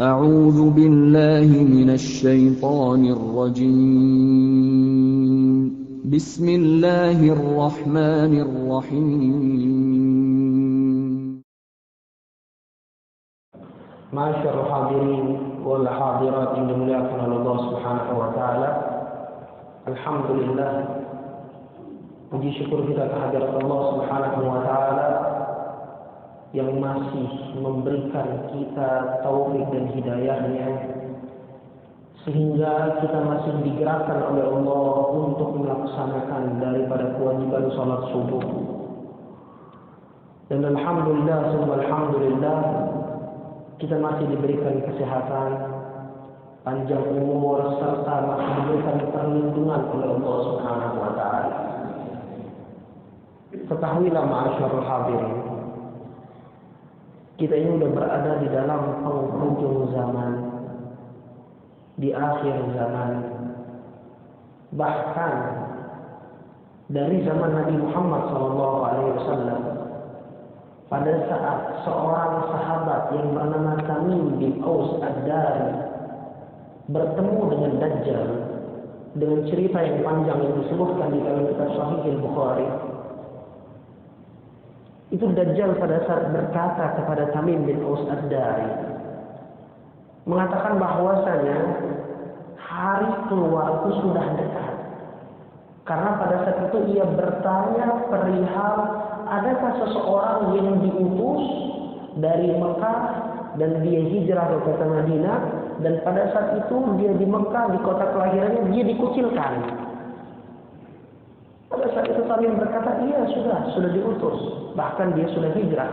أعوذ بالله من الشيطان الرجيم بسم الله الرحمن الرحيم Masyarul hadirin wal hadirat yang dimuliakan oleh Allah Subhanahu wa taala. Alhamdulillah, puji syukur kita kehadirat Allah Subhanahu wa taala yang masih memberikan kita taufik dan hidayahnya sehingga kita masih digerakkan oleh Allah untuk melaksanakan daripada kewajiban salat subuh. Dan alhamdulillah, alhamdulillah, kita masih diberikan kesehatan, panjang umur, serta masih diberikan perlindungan oleh Allah Subhanahu wa taala. Ketahuilah ma'asyarul hadirin, kita ini sudah berada di dalam penghujung zaman, di akhir zaman. Bahkan dari zaman Nabi Muhammad SAW, pada saat seorang sahabat yang bernama Tamim bin Aus Ad-Dari bertemu dengan Dajjal dengan cerita yang panjang yang disebutkan di dalam kitab Sahih Al-Bukhari, itu Dajjal pada saat berkata kepada Tamim bin Aus Ad-Dari, mengatakan bahwasanya hari keluarku sudah dekat. Karena pada saat itu ia bertanya perihal adakah seseorang yang diutus dari Mekah dan dia hijrah ke kota Madinah, dan pada saat itu dia di Mekah, di kota kelahirannya, dia dikucilkan. Pada saat itu Tamim berkata, iya sudah diutus, bahkan dia sudah hijrah.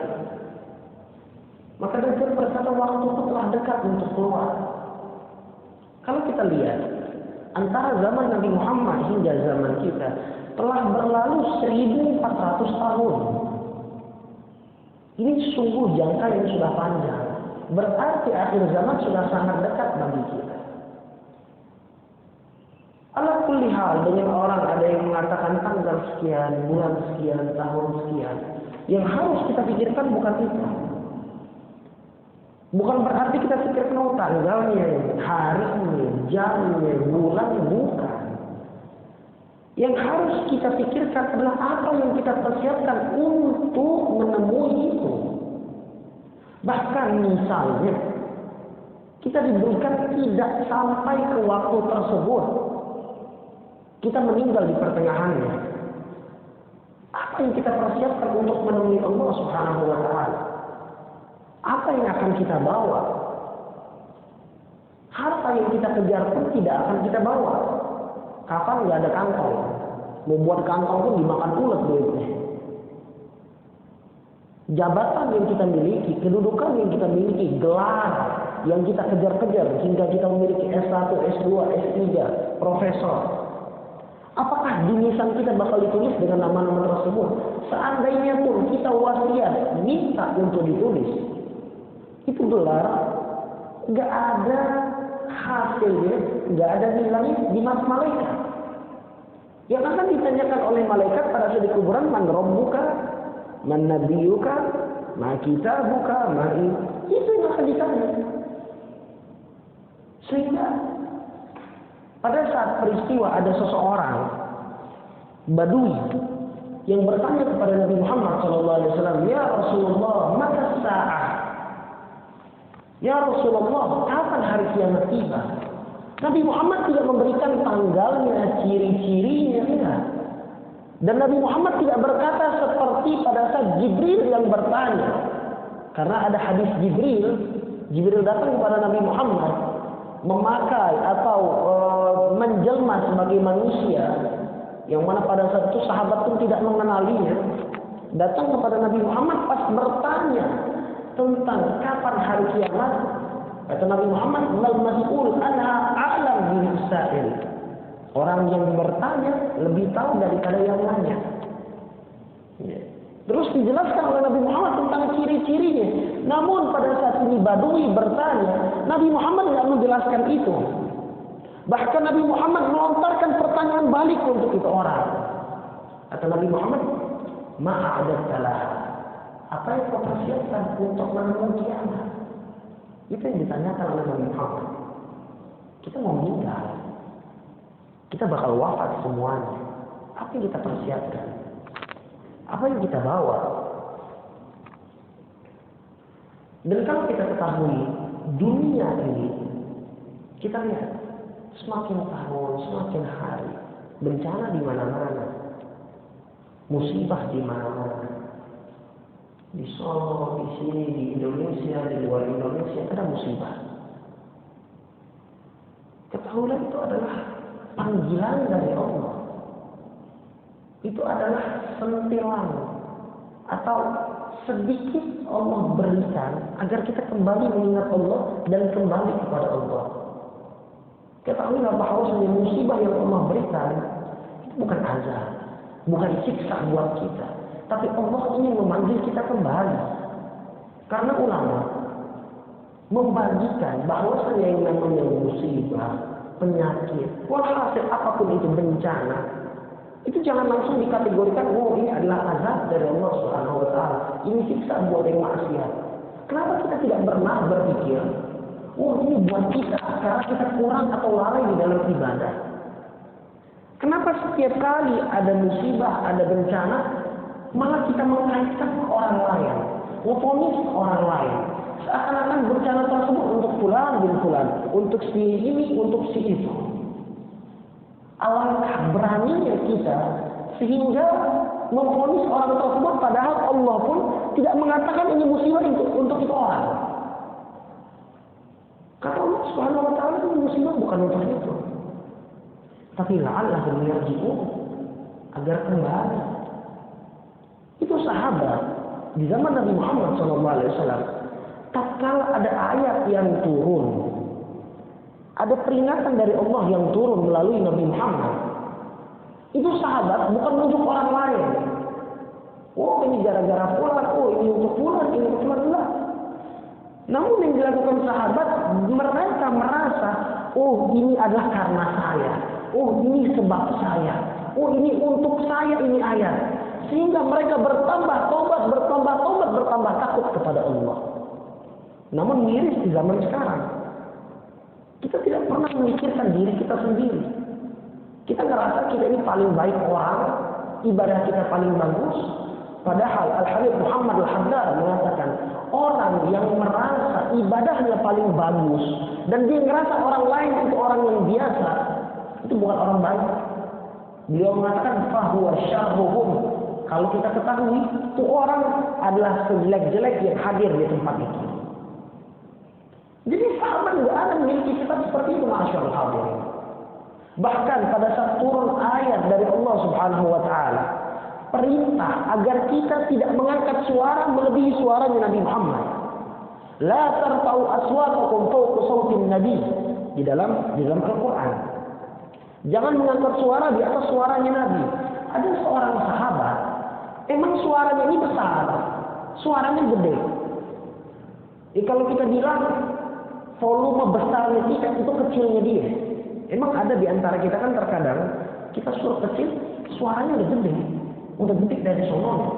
Maka Dajjal berkata, waktuku telah dekat untuk keluar. Kalau kita lihat, antara zaman Nabi Muhammad hingga zaman kita telah berlalu 1400 tahun. Ini sungguh jangka yang sudah panjang. Berarti akhir zaman sudah sangat dekat bagi kita. Ala kulli hal, dengan orang ada yang mengatakan tanggal sekian, bulan sekian, tahun sekian. Yang harus kita pikirkan bukan itu. Bukan berarti kita pikirkan tanggalnya, harinya, jamnya, bulannya, bukan. Yang harus kita pikirkan adalah apa yang kita persiapkan untuk menemui itu. Bahkan misalnya, kita diberikan tidak sampai ke waktu tersebut, kita meninggal di pertengahannya. Apa yang kita persiapkan untuk menemui Allah Subhanahu wa taala? Apa yang akan kita bawa? Harta yang kita kejar pun tidak akan kita bawa. Kapan nggak ada kantong? Mau buat kantong pun dimakan ulet duitnya. Jabatan yang kita miliki, kedudukan yang kita miliki, gelar yang kita kejar-kejar hingga kita memiliki S1, S2, S3, profesor. Apakah di nisan kita bakal ditulis dengan nama-nama tersebut? Seandainya pun kita wasiat minta untuk ditulis, itu gelar nggak ada hasilnya, nggak ada nilainya di mata malaikat. Yang akan ditanyakan oleh malaikat pada saat di kuburan, man rabbuka, man nabiyuka, ma kitabuka, ma itu yang akan ditanya. Sehingga pada saat peristiwa ada seseorang Badui yang bertanya kepada Nabi Muhammad SAW, ya Rasulullah, mata sa'ah? Ya Rasulullah, kapan hari kiamat tiba? Nabi Muhammad tidak memberikan tanggalnya, ciri-cirinya, tidak. Dan Nabi Muhammad tidak berkata seperti pada saat Jibril yang bertanya. Karena ada hadis Jibril datang kepada Nabi Muhammad memakai atau menjelma sebagai manusia, yang mana pada saat itu sahabat pun tidak mengenalinya. Datang kepada Nabi Muhammad pas bertanya tentang kapan hari kiamat. Kata Nabi Muhammad, "Mal mas'ul anha a'lam min sa'il." Orang yang bertanya lebih tahu daripada yang nanya. Ya. Terus dijelaskan oleh Nabi Muhammad tentang ciri-cirinya. Namun pada saat ini Badui bertanya, Nabi Muhammad tidak menjelaskan itu. Bahkan Nabi Muhammad melontarkan pertanyaan balik untuk itu orang. Kata Nabi Muhammad, "Ma'adat salah." Apa yang kau persiapkan untuk menemui kiamat? Itu yang ditanyakan oleh Nabi Muhammad. Kita mau meninggal, kita bakal wafat semuanya. Apa yang kita persiapkan? Apa yang kita bawa? Dan kalau kita ketahui dunia ini, kita lihat semakin tahun, semakin hari, bencana di mana-mana, musibah di mana-mana. Di Solo, di sini, di Indonesia, di luar Indonesia ada musibah. Ketahuilah itu adalah panggilan dari Allah. Itu adalah sentilan atau sedikit Allah berikan agar kita kembali mengingat Allah dan kembali kepada Allah. Ketahuilah bahwa musibah yang Allah berikan itu bukan azab, bukan siksa buat kita, tapi Allah ingin memanggil kita kembali. Karena ulama membagikan bahwa yang namanya musibah, penyakit, walhasil apapun itu bencana, itu jangan langsung dikategorikan, oh ini adalah azab dari Allah Subhanahu wa Ta'ala, ini siksa buat yang maksiat. Kenapa kita tidak pernah berpikir, oh ini buat kita karena kita kurang atau lalai di dalam ibadah? Kenapa setiap kali ada musibah, ada bencana, malah kita mengaitkan orang lain, memvonis orang lain, seakan-akan bencana tersebut untuk fulan bin fulan, untuk si ini, untuk si itu. Alangkah beraninya kita sehingga memvonis orang tersebut, padahal Allah pun tidak mengatakan ini musibah untuk itu orang. Kata Allah Subhanahu wa Ta'ala, ini musibah bukan untuk itu, tapi la'allahum yarji'un, agar kembali. Itu sahabat di zaman Nabi Muhammad SAW, tatkala ada ayat yang turun, ada peringatan dari Allah yang turun melalui Nabi Muhammad, itu sahabat bukan menunjuk orang lain. Oh ini gara-gara fulan, oh ini untuk fulan, ini untuk fulan, enggak. Namun yang dilakukan sahabat, mereka merasa, oh ini adalah karena saya, oh ini sebab saya, oh ini untuk saya ini ayat. Sehingga mereka bertambah tobat, bertambah takut kepada Allah. Namun miris di zaman sekarang, kita tidak pernah memikirkan diri kita sendiri. Kita ngerasa kita ini paling baik orang, ibadah kita paling bagus. Padahal Al-Habib Muhammad Al-Haddad mengatakan, orang yang merasa ibadahnya paling bagus dan dia ngerasa orang lain itu orang yang biasa, itu bukan orang baik. Beliau mengatakan fahuwa syarruhum. Kalau kita ketahui itu orang adalah sejelek-jelek yang hadir di tempat itu. Jadi sahabat nggak ada memiliki sifat seperti itu, masyaallah hadirin. Bahkan pada saat turun ayat dari Allah Subhanahu wa Ta'ala, perintah agar kita tidak mengangkat suara melebihi suaranya Nabi Muhammad. La tarfa'u aswatakum fawqa sautin Nabi, di dalam Al-Quran. Jangan mengangkat suara di atas suaranya Nabi. Ada seorang sahabat, emang suaranya ini besar, suaranya gede. Kalau kita bilang volume besarnya kita itu kecilnya dia. Emang ada di antara kita kan terkadang kita suruh kecil, suaranya udah gede, udah gede dari sononya.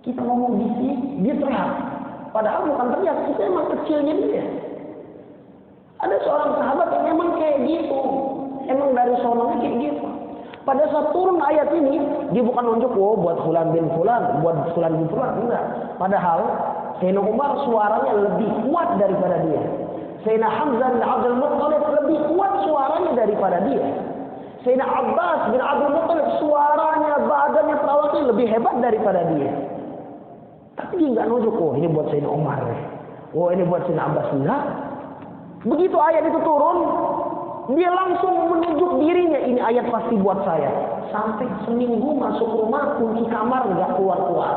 Kita ngomong di sini, dia teriak. Padahal bukan teriak, itu emang kecilnya dia. Ada seorang sahabat yang emang kayak gitu, emang dari sononya kayak gitu. Pada saat turun ayat ini, dia bukan nunjuk, oh buat fulan bin fulan, buat fulan bin fulan, enggak. Padahal Sayyidina Umar suaranya lebih kuat daripada dia. Sayyidina Hamzah bin Abdul Muttalib lebih kuat suaranya daripada dia. Sayyidina Abbas bin Abdul Muttalib suaranya, badannya, perawatnya lebih hebat daripada dia. Tapi dia nggak nunjuk, oh ini buat Sayyidina Umar, oh ini buat Sayyidina Abbas. Enggak. Begitu ayat itu turun, dia langsung menunjuk dirinya, ini ayat pasti buat saya. Sampai seminggu masuk rumah, kunci kamar nggak keluar-keluar.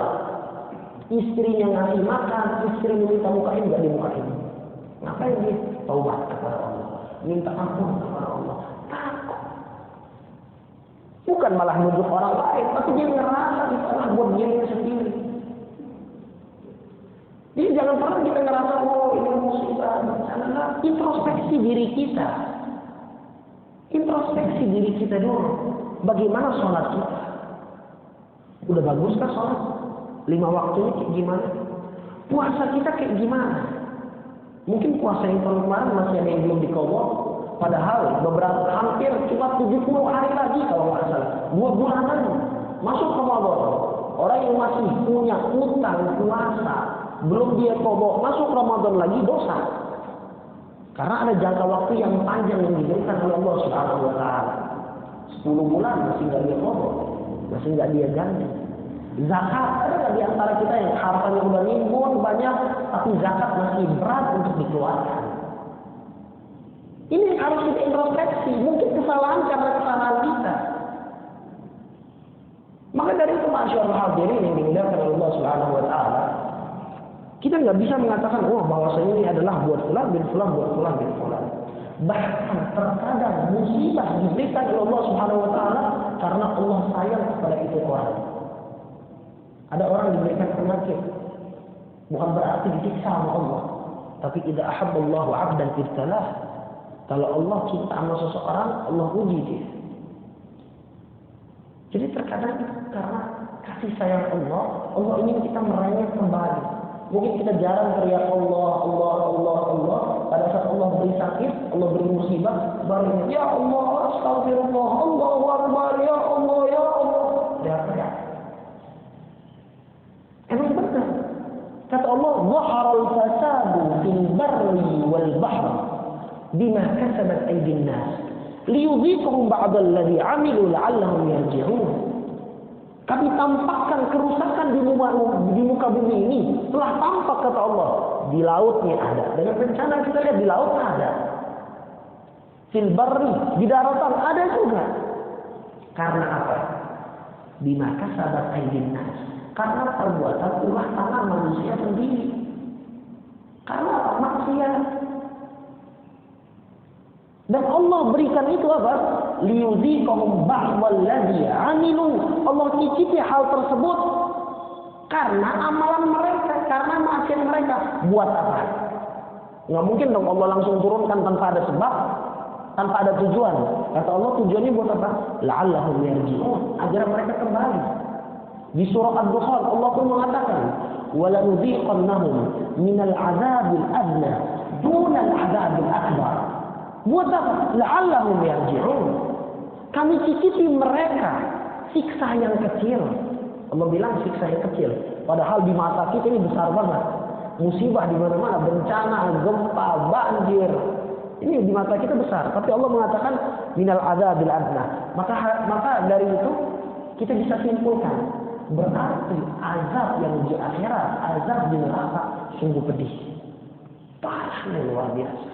Istrinya ngasih makan, istrinya minta mukain nggak dimukain. Ngapain dia? Taubat kepada Allah, minta ampun kepada Allah, takut. Bukan malah nunjuk orang lain, tapi dia ngerasa itu adalah buat dirinya sendiri. Jadi jangan pernah kita ngerasa, oh ini musibah, bencana. Introspeksi diri kita. Introspeksi diri kita dulu. Bagaimana sholat kita? Udah baguskah sholat? 5 waktunya kayak gimana? Puasa kita kayak gimana? Mungkin puasa yang tahun kemarin masih ada yang belum diqadha, padahal beberapa hampir cuma 70 hari lagi kalau nggak salah. 2 bulanan masuk Ramadan. Orang yang masih punya utang puasa belum dia qadha, masuk Ramadan lagi dosa. Karena ada jangka waktu yang panjang yang diberikan oleh Allah Subhanahu wa taala. 10 bulan masih nggak dia qadha, masih nggak dia ganti. Zakat, ada nggak di antara kita yang hartanya udah nimbun banyak, tapi zakat masih berat untuk dikeluarkan? Ini harus kita introspeksi. Mungkin kesalahan karena kesalahan kita. Maka dari itu masyaallah hadirin yang dimuliakan oleh Allah Subhanahu wa taala, kita nggak bisa mengatakan bahwasanya ini adalah buat fulan bin fulan, buat fulan bin fulan. Bahkan terkadang musibah diberikan oleh Allah Subhanahu wa taala karena Allah sayang kepada itu orang. Ada orang diberikan penyakit, bukan berarti disiksa sama Allah, tapi idza ahabballahu 'abdan ibtalah. Kalau Allah cinta sama seseorang, Allah uji dia. Jadi terkadang itu karena kasih sayang Allah, Allah ingin kita meraihnya kembali. Mungkin kita jarang teriak Allah, Allah, Allah, Allah. Pada saat Allah beri sakit, Allah beri musibah, baru ya Allah, astagfirullah, Allahu akbar, ya Allah, ya Allah. Dia teriak. Emang benar. Kata Allah, "Zaharal fasadu fil barri wal bahr bima kasabat aydin nas liyudhiqahum ba'd alladhi 'amilu la'allahum yarji'un." Kami tampakkan kerusakan di muka bumi ini. Telah tampak, kata Allah, di lautnya ada. Dengan bencana kita lihat di laut ada. Fil barri, di daratan ada juga. Karena apa? Bima kasabat aydin nas. Karena perbuatan ulah tangan manusia sendiri. Karena apa? Maksiat. Dan Allah berikan itu apa? Liyudhiqahum ba'dal ladzi 'amilu. Allah cicipi hal tersebut karena amalan mereka, karena maksiat mereka. Buat apa? Nggak mungkin dong Allah langsung turunkan tanpa ada sebab, tanpa ada tujuan. Kata Allah, tujuannya buat apa? La'allahum yarji'un, agar mereka kembali. Di surah Ad-Dukhan Allah pun mengatakan, "Walanudhiqannahum minal 'adzabil adna dunal 'adzabil akbar." Buat apa? La'allahum yarji'un. Kami cicipi mereka siksa yang kecil. Allah bilang siksa yang kecil. Padahal di mata kita ini besar banget. Musibah di mana-mana, bencana, gempa, banjir. Ini di mata kita besar. Tapi Allah mengatakan minal adzabil adna. Maka dari itu kita bisa simpulkan, berarti azab yang di akhirat, azab di neraka sungguh pedih. Parahnya luar biasa.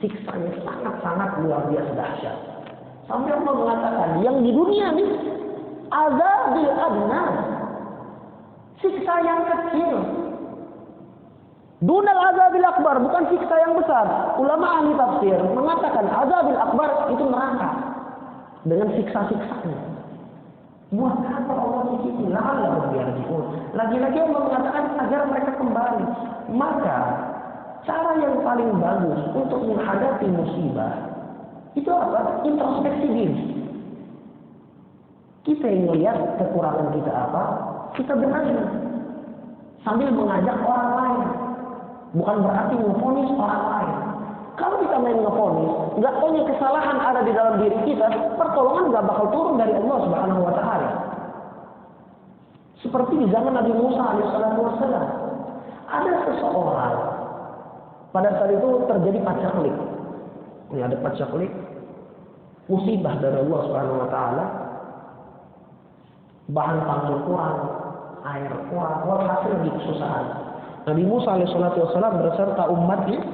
Siksanya sangat-sangat luar biasa dahsyat. Sampai Allah mengatakan yang di dunia nih azabil adna, siksa yang kecil. Dunal azabil akbar, bukan siksa yang besar. Ulama ahli tafsir mengatakan azabil akbar itu neraka dengan siksa-siksanya. Buat apa Allah cicipi? La'allahum yarji'un. Lagi-lagi Allah mengatakan agar mereka kembali. Maka cara yang paling bagus untuk menghadapi musibah itu apa? Introspeksi diri. Kita yang melihat kekurangan kita apa, kita benahi sambil mengajak orang lain. Bukan berarti memvonis orang lain. Kalau kita main ngevonis, nggak punya kesalahan ada di dalam diri kita, pertolongan nggak bakal turun dari Allah Subhanahu wa taala. Seperti di zaman Nabi Musa alaihissalam. Ada seseorang pada saat itu terjadi pacaklik. Ini ada pacaklik, musibah dari Allah Subhanahu wa taala. Bahan pangan kurang, air kurang, walhasil di kesusahan. Nabi Musa alaihissalam beserta umatnya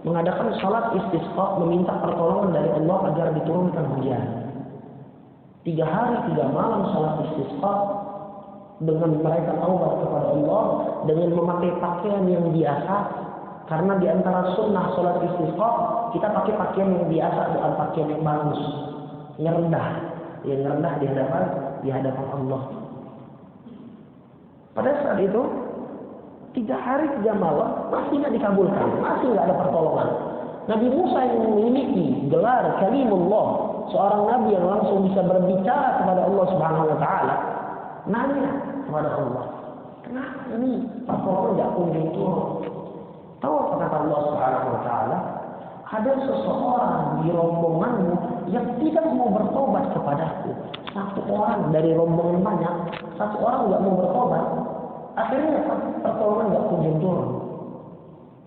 mengadakan salat istisqa, meminta pertolongan dari Allah agar diturunkan hujan. 3 hari 3 malam salat istisqa dengan mereka taubat kepada Allah dengan memakai pakaian yang biasa, karena di antara sunnah salat istisqa kita pakai pakaian yang biasa, bukan pakaian yang bagus, yang rendah di hadapan Allah. Pada saat itu 3 hari 3 malam masih tidak dikabulkan, masih tidak ada pertolongan. Nabi Musa yang memiliki gelar Kalimullah, seorang nabi yang langsung bisa berbicara kepada Allah Subhanahu wa taala, nanya kepada Allah, kenapa ini pertolongan tidak kunjung turun? Tahu apa kata Allah Subhanahu wa taala? Ada seseorang di rombonganmu yang tidak mau bertobat kepadaku. Satu orang dari rombongan banyak, satu orang nggak mau bertobat. Akhirnya pertolongan nggak kunjung turun.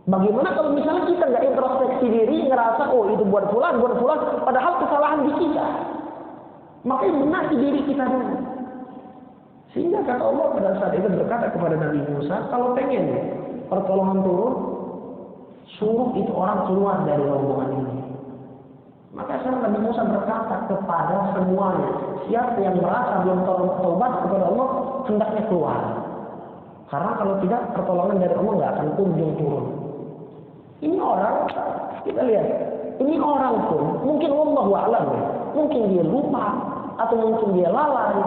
Bagaimana kalau misalnya kita nggak introspeksi diri, ngerasa oh itu buat fulan, padahal kesalahan di kita. Makanya benahi diri kita dulu. Sehingga kata Allah pada saat itu berkata kepada Nabi Musa, kalau pengen pertolongan turun, suruh itu orang keluar dari rombongan ini. Maka sekarang Nabi Musa berkata kepada semuanya, siapa yang merasa belum taubat kepada Allah, hendaknya keluar. Karena kalau tidak, pertolongan dari Allah nggak akan kunjung turun. Ini orang, kita lihat, ini orang pun, mungkin wallahu a'lam, mungkin dia lupa, atau mungkin dia lalai.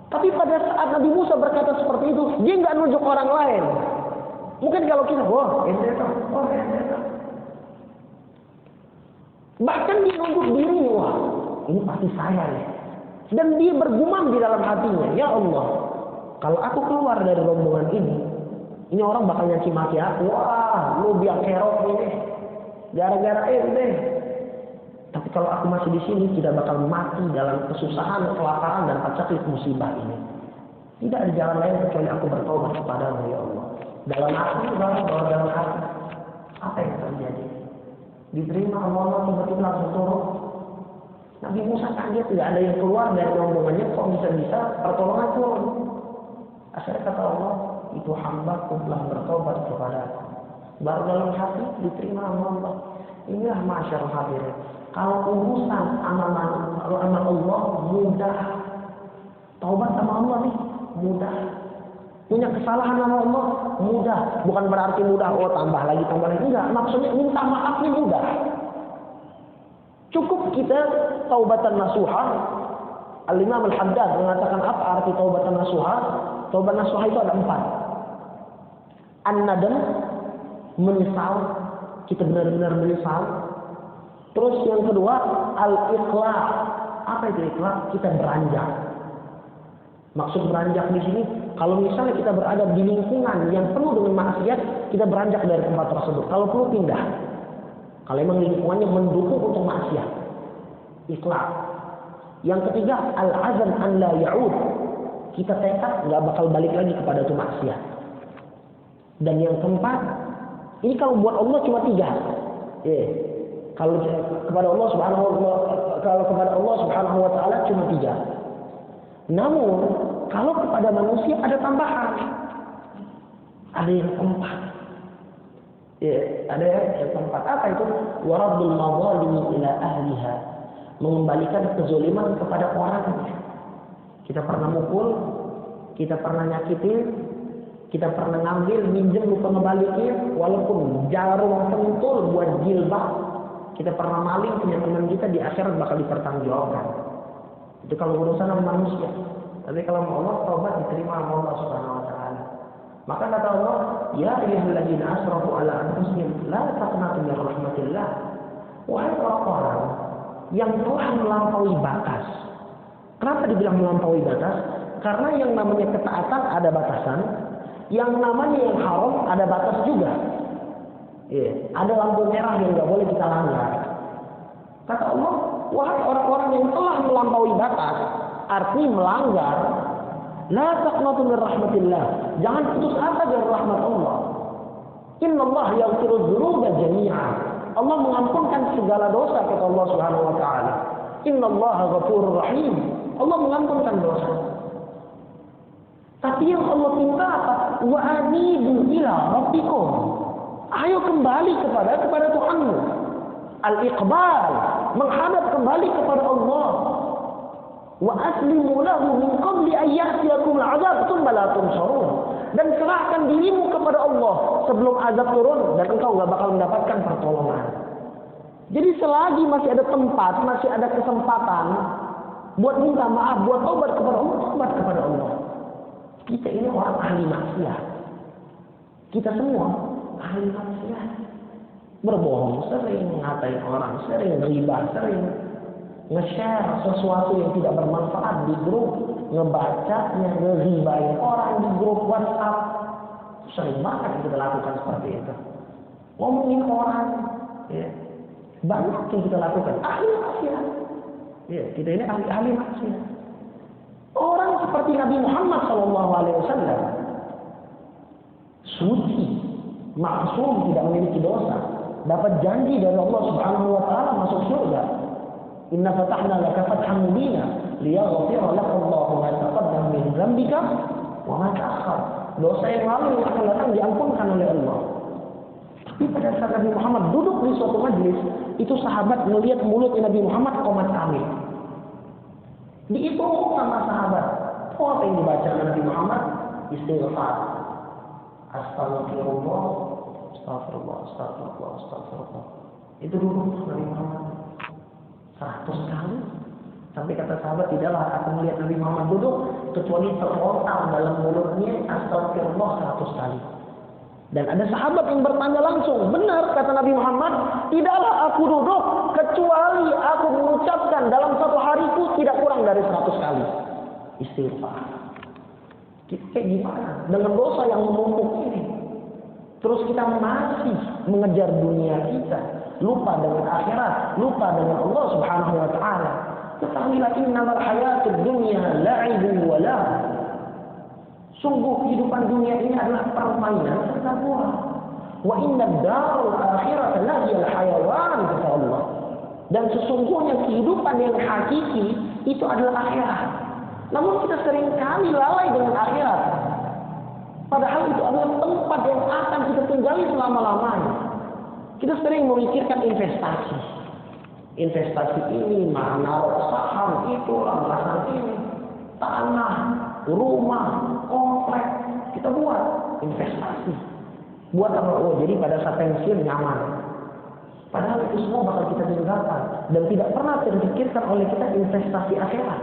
Tapi pada saat Nabi Musa berkata seperti itu, dia nggak nunjuk orang lain. Mungkin kalau kita, ente tahu. Bahkan dia nunjuk diri, ini pasti saya nih. Dan dia bergumam di dalam hatinya, ya Allah, kalau aku keluar dari rombongan ini orang bakal nyaci maki aku. Wah, lu biang kerok ini, gara-gara ente. Tapi kalau aku masih di sini, tidak bakal mati dalam kesusahan, kelaparan, dan pacaklik musibah ini. Tidak ada jalan lain kecuali aku bertobat kepadamu, ya Allah. Dalam hati, dalam hati. Apa yang terjadi? Diterima Allah tiba-tiba langsung turun. Nabi Musa kaget, tidak ada yang keluar dari rombongannya, kok bisa-bisa pertolongan turun. Akhirnya kata Allah, itu hamba-Ku telah bertobat kepadaku. Baru dalam hati diterima Allah. Inilah masyarakat hadirin. Kalau urusan amal Allah mudah. Taubat sama Allah nih mudah. Punya kesalahan sama Allah mudah. Bukan berarti mudah, tambah lagi. Enggak, maksudnya minta maaf nih mudah. Cukup kita taubatan nasuha. Al-Imam Al-Haddad mengatakan apa arti taubatan nasuha? Taubat nasuha itu ada 4. An-nadam, menyesal. Kita benar-benar menyesal. Terus yang kedua, al-iqla'. Apa itu iqla'? Kita beranjak. Maksud beranjak di sini, kalau misalnya kita berada di lingkungan yang penuh dengan maksiat, kita beranjak dari tempat tersebut. Kalau perlu pindah. Kalau memang lingkungannya mendukung untuk maksiat. Iqla'. Yang ketiga, al-azam an la ya'ud. Kita tekad nggak bakal balik lagi kepada itu maksiat. Dan yang keempat, ini kalau buat Allah cuma 3. Kalau kepada Allah Subhanahu wa taala cuma 3. Namun kalau kepada manusia ada tambahan. Ada yang keempat. Ada yang keempat. Apa itu? Wa raddul mazalimi ila ahliha. Mengembalikan kezaliman kepada orangnya. Kita pernah mukul, kita pernah nyakitin, kita pernah ngambil, minjem lupa ngebalikin, walaupun jarum pentul buat jilbab. Kita pernah maling punya teman kita, di akhirat bakal dipertanggungjawabkan. Itu kalau urusan sama manusia. Tapi kalau Allah taubat diterima sama Allah Subhanahu wa taala. Maka kata Allah, ya ayyuhalladzina asrafu ala anfusihim la taqnatu min rahmatillah. Wahai orang-orang yang telah melampaui batas. Kenapa dibilang melampaui batas? Karena yang namanya ketaatan ada batasan, yang namanya yang haram ada batas juga. Ada lampu merah yang nggak boleh kita langgar. Kata Allah, wahai orang-orang yang telah melampaui batas, artinya melanggar, la taqnatu min rahmatillah. Jangan putus asa dari rahmat Allah. Innallaha yaghfiru dzunuba jami'an. Allah mengampunkan segala dosa, kata Allah Subhanahu wa taala. Innallaha ghafurur rahim. Allah mengampunkan dosa. Tapi yang Allah minta apa? Wa anibu ila rabbikum. Ayo kembali kepada Tuhanmu. Al-iqbal, menghadap kembali kepada Allah. Wa aslimu lahu min qabli an ya'tiyakum al-'adzab tsumma la tunsarun. Dan serahkan dirimu kepada Allah sebelum azab turun dan engkau enggak bakal mendapatkan pertolongan. Jadi selagi masih ada tempat, masih ada kesempatan buat minta maaf, buat taubat kepada Allah, taubat kepada Allah. Kita ini orang ahli maksiat. Kita semua ahli maksiat. Berbohong sering, ngatain orang sering, riba sering, nge-share sesuatu yang tidak bermanfaat di grup, ngebacanya, ngeribain orang di grup WhatsApp. Sering banget kita lakukan seperti itu. Ngomongin orang, ya. Banyak yang kita lakukan. Ahli maksiat. Ya, kita ini ahli maksiat. Orang seperti Nabi Muhammad SAW, suci, maksum, tidak memiliki dosa, dapat janji dari Allah Subhanahu wa taala masuk surga. Inna fatahna laka fathan mubina liyaghfira laka Allahu ma taqaddama min dzambika wa ma ta'akhkhar. Dosa yang lalu yang akan datang diampunkan oleh Allah. Tapi pada saat Nabi Muhammad duduk di suatu majlis, itu sahabat melihat mulut Nabi Muhammad qomat amin. Dihitung sama sahabat. Apa yang dibaca Nabi Muhammad? Istighfar. Astagfirullah, astagfirullah, astagfirullah, astagfirullah. Itu dulu Nabi Muhammad 100 kali. Sampai kata sahabat, tidaklah aku melihat Nabi Muhammad duduk kecuali terlontar dalam mulutnya astagfirullah 100 kali. Dan ada sahabat yang bertanya langsung, benar kata Nabi Muhammad, tidaklah aku duduk kecuali aku mengucapkan dalam satu hariku tidak kurang dari 100 kali istighfar. Kayak gimana dengan dosa yang menumpuk ini? Terus kita masih mengejar dunia kita, lupa dengan akhirat, lupa dengan Allah Subhanahu wa taala. Ketahuilah innamal hayatud dunya la'ibun wa lahu. Sungguh kehidupan dunia ini adalah permainan serta buah. Wa innad darul akhirata lahiyal hayawan, kata Allah. Dan sesungguhnya kehidupan yang hakiki itu adalah akhirat. Namun kita seringkali lalai dengan akhirat. Padahal itu adalah tempat yang akan kita tinggali selama-lamanya. Kita sering memikirkan investasi. Investasi ini, mana saham itu, rampasan ini, tanah, rumah, komplek. Kita buat investasi. Buat apa? Oh, jadi pada saat pensiun nyaman. Padahal itu semua bakal kita tinggalkan. Dan tidak pernah terpikirkan oleh kita investasi akhirat.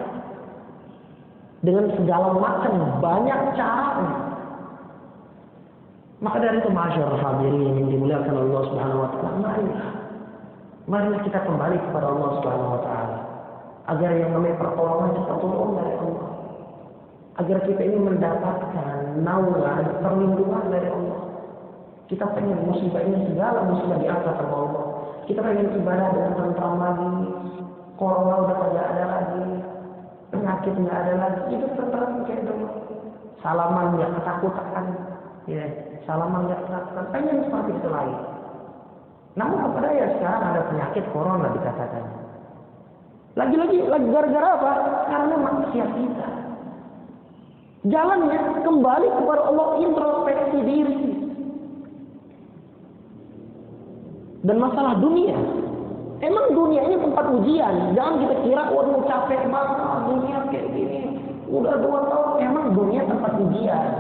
Dengan segala macam banyak caranya. Maka dari itu masyarakat hadirin yang dimuliakan Allah Subhanahu wa taala, marilah kita kembali kepada Allah Subhanahu wa taala agar yang namanya pertolongan kita turun dari Allah. Agar kita ini mendapatkan naungan perlindungan dari Allah. Kita pengen musibah ini segala musibah diangkat sama Allah. Kita pengen ibadah dengan tentram lagi. Corona udah tidak ada lagi. Penyakit nggak ada lagi. Itu tentram kayak dulu. Salaman nggak ketakutan. Ya, salaman nggak ketakutan. Pengen seperti itu lagi. Namun kepada ya sekarang ada penyakit corona dikatakan. Lagi gara-gara apa? Karena manusia kita. Jalannya kembali kepada Allah, introspeksi diri. Dan masalah dunia. Emang dunia ini tempat ujian. Jangan kita kira, waduh capek banget dunia kayak gini. Udah 2 tahun, emang dunia tempat ujian.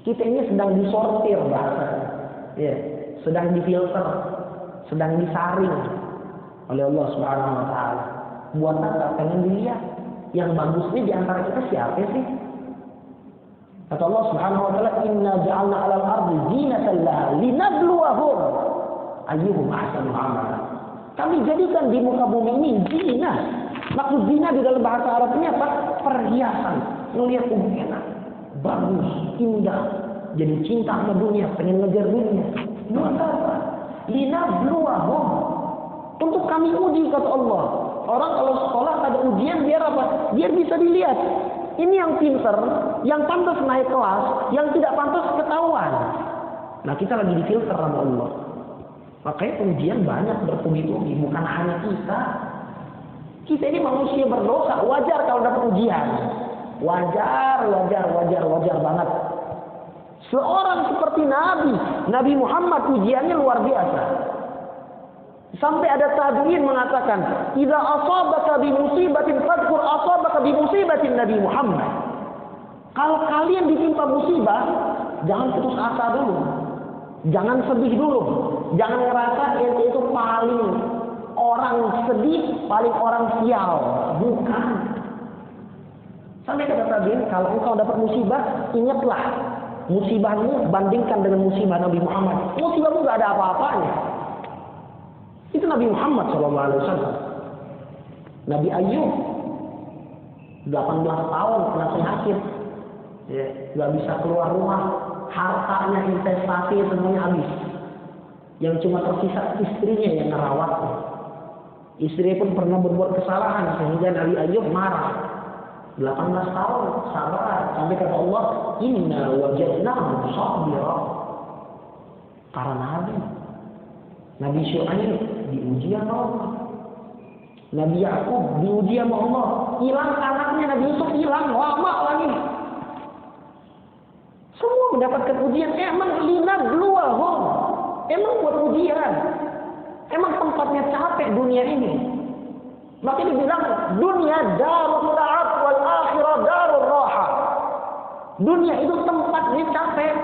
Kita ini sedang disortir bahasa. Ya, sedang difilter, sedang disaring oleh Allah Subhanahu wa taala. Buat apa? Pengen dilihat yang bagus ini diantara kita siapa sih? Kata Allah Subhanahu wa taala, "Inna ja'alna 'alal ardi zinatan laha linabluwahum ayyuhum ahsanu amala." Kami jadikan di muka bumi ini zina. Maksud zina di dalam bahasa Arabnya apa? Perhiasan. Melihat enak, bagus, indah. Jadi cinta sama dunia, pengen ngejar dunia. Buat apa? Linabluwahum. Untuk kami uji, kata Allah. Orang kalau sekolah ada ujian biar apa? Biar bisa dilihat. Ini yang pinter, yang pantas naik kelas, yang tidak pantas ketahuan. Nah, kita lagi difilter sama Allah. Makanya ujian banyak bertubi-tubi, bukan hanya kita. Kita ini manusia berdosa, wajar kalau dapat ujian. Wajar banget. Seorang seperti Nabi Muhammad ujiannya luar biasa. Sampai ada tabi'in mengatakan, "Idza asabaka bi musibatin fadhkur asabaka bi musibatin Nabi Muhammad." Kalau kalian ditimpa musibah, jangan putus asa dulu. Jangan sedih dulu. Jangan ngerasa itu paling orang sedih, paling orang sial. Bukan. Sampai kata tabi'in, kalau engkau dapat musibah, ingatlah musibahmu bandingkan dengan musibah Nabi Muhammad. Musibahmu gak ada apa-apanya. Itu Nabi Muhammad SAW. Nabi Ayub 18 tahun kena penyakit, gak bisa keluar rumah. hartanya, investasi semuanya habis. Yang cuma tersisa istrinya yang merawatnya. Istrinya pun pernah berbuat kesalahan sehingga Nabi Ayub marah. 18 tahun sabar sampai kata Allah, inna wajadnahu sabira. Karena Nabi Syuaib diuji sama Allah. Nabi Yakub diuji sama Allah. Hilang anaknya Nabi Yusuf, hilang lama lagi. Semua mendapatkan ujian. Emang linabluwahum. Emang buat ujian. Emang tempatnya capek dunia ini. Makanya dibilang dunia darul ta'ab wal akhirah darul raha. Dunia itu tempatnya capek.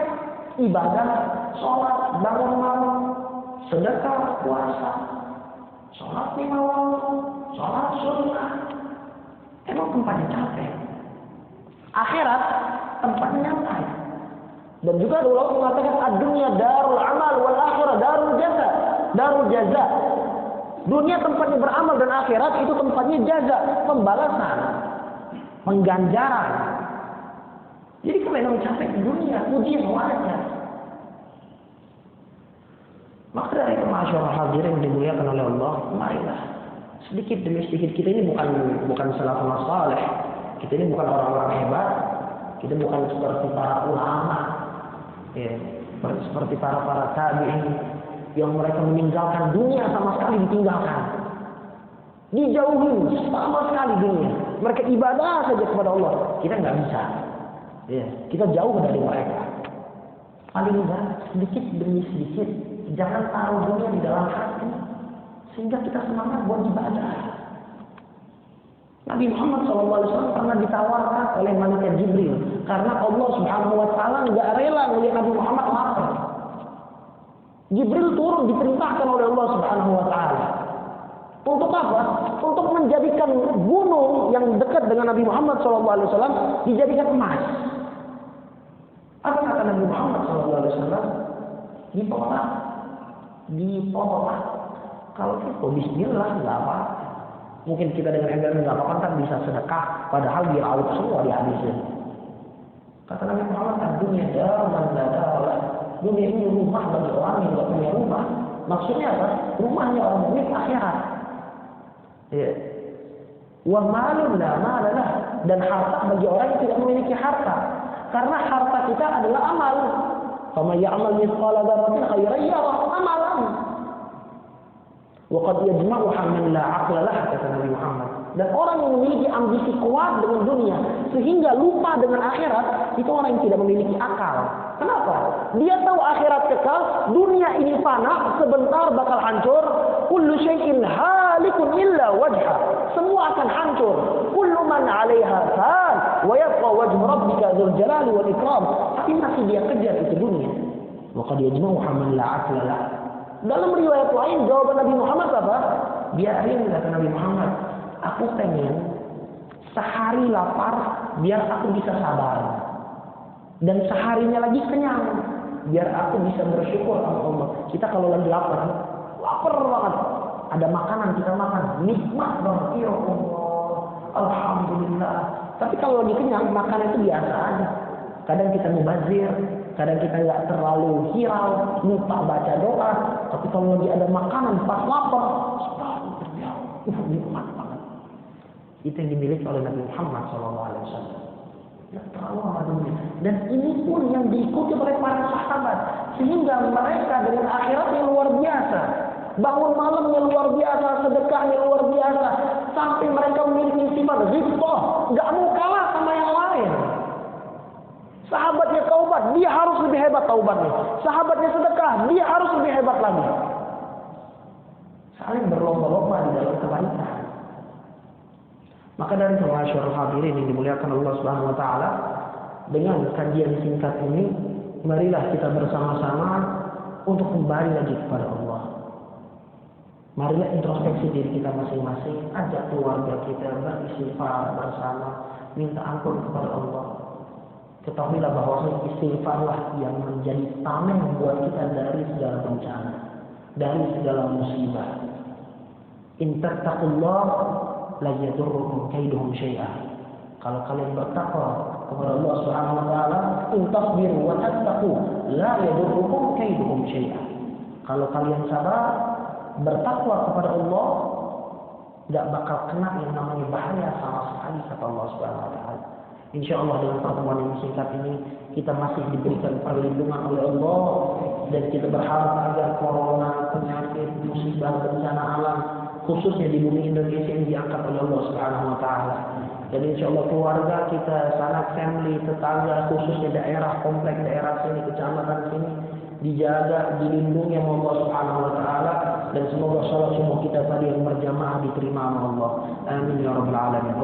Ibadah, sholat, bangun malam, sedekah, puasa, sholat 5 waktu, sholat sunnah. Emang tempatnya capek. Akhirat tempatnya nyantai. Dan juga Allah mengatakan ad-dunya darul amal wal akhirah darul jaza. Darul jaza. Dunia tempatnya beramal dan akhirat itu tempatnya jaza, pembalasan, pengganjaran. Jadi kalau memang capek di dunia, ujian wajar. Maka dari itu masyaallah hadirin yang dimuliakan oleh Allah, marilah sedikit demi sedikit. Kita ini bukan salafun saleh. Kita ini bukan orang-orang hebat. Kita bukan seperti para ulama, ya, seperti para tabi'in yang mereka meninggalkan dunia sama sekali ditinggalkan. Dijauhin sama sekali dunia. Mereka ibadah saja kepada Allah. Kita nggak bisa. Ya, kita jauh dari mereka. Paling enggak sedikit demi sedikit, jangan taruh dunia di dalam hati sehingga kita semangat buat ibadah. Nabi Muhammad SAW pernah ditawarkan oleh malaikat Jibril karena Allah Subhanahu Wa Taala nggak rela melihat Nabi Muhammad lapar. Jibril turun diperintahkan oleh Allah Subhanahu Wa Taala untuk apa? Untuk menjadikan gunung yang dekat dengan Nabi Muhammad SAW dijadikan emas. Apa kata Nabi Muhammad SAW? Ditolak. Kalau itu bismillah nggak apa. Mungkin kita dengan ember nggak apa-apa kan bisa sedekah. Padahal dia out semua dihabisin. Kata Nabi Muhammad, dunia darman darah. Dunia ini rumah bagi orang yang nggak punya rumah. Maksudnya apa? Rumahnya orang mukmin akhirat. Ya. Wa malun la malalah, dan harta bagi orang yang tidak memiliki harta. Karena harta kita adalah amal. Faman ya'mal mithqala dzarratin khairan yarah, amalan. Wa qad yajma'uha man la 'aqla lah, kata Nabi Muhammad. Dan orang yang memiliki ambisi kuat dengan dunia sehingga lupa dengan akhirat, itu orang yang tidak memiliki akal. Kenapa? Dia tahu akhirat kekal, dunia ini fana, sebentar bakal hancur. Kullu syai'in halikun illa wajha. Semua akan hancur. Kullu man 'alaiha fan wa yabqa wajhu rabbika dzul jalali wal ikram. Tapi masih dia kejar itu dunia. Wa qad yajma'uha man la 'aqla lah. Dalam riwayat lain jawaban Nabi Muhammad apa? Biarin, kata Nabi Muhammad, aku pengen sehari lapar biar aku bisa sabar. Dan seharinya lagi kenyang biar aku bisa bersyukur sama Allah. Kita kalau lagi lapar banget, ada makanan kita makan, nikmat banget, ya Allah, alhamdulillah. Tapi kalau lagi kenyang, makanan itu biasa aja. Kadang kita mubazir, kadang kita nggak terlalu hirau, lupa baca doa. Tapi kalau lagi ada makanan pas lapar, nikmat banget. Itu yang dimiliki oleh Nabi Muhammad SAW. Yang terlalu amat dunia. Dan ini pun yang diikuti oleh para sahabat, sehingga mereka dengan akhirat yang luar biasa, bangun malamnya luar biasa, sedekahnya luar biasa, sampai mereka memiliki sifat ghibthah, nggak mau kalah sama yang lain. Sahabatnya taubat, dia harus lebih hebat taubatnya. Sahabatnya sedekah, dia harus lebih hebat lagi. Saling berlomba-lomba di dalam kebaikan. Maka dari itu masyaallah hadirin yang dimuliakan Allah Subhanahu Wa Taala, dengan kajian singkat ini, marilah kita bersama-sama untuk kembali lagi kepada Allah. Marilah introspeksi diri kita masing-masing, ajak keluarga kita beristighfar bersama, minta ampun kepada Allah. Ketahuilah bahwa istighfarlah yang menjadi tameng buat kita dari segala bencana, dari segala musibah. In tattaqullah la yadurrukum kaiduhum syai'a. Kalau kalian bertakwa kepada Allah Subhanahu wa taala, "In tasbiru wa tattaqu la yadurrukum kaiduhum syai'an." Kalau kalian sabar, bertakwa kepada Allah, tidak bakal kena yang namanya bahaya sama sekali, kata Allah Subhanahu wa taala. Insyaallah dengan pertemuan yang singkat ini kita masih diberikan perlindungan oleh Allah, dan kita berharap agar corona, penyakit, musibah, bencana alam khususnya di bumi Indonesia ini diangkat oleh Allah Subhanahu wa taala. Dan insyaallah keluarga kita, sanak family, tetangga, khususnya daerah komplek daerah sini, kecamatan sini dijaga, dilindungi oleh Allah Subhanahu wa taala, dan semoga salat subuh kita tadi yang berjamaah diterima oleh Allah. Amin ya rabbal alamin.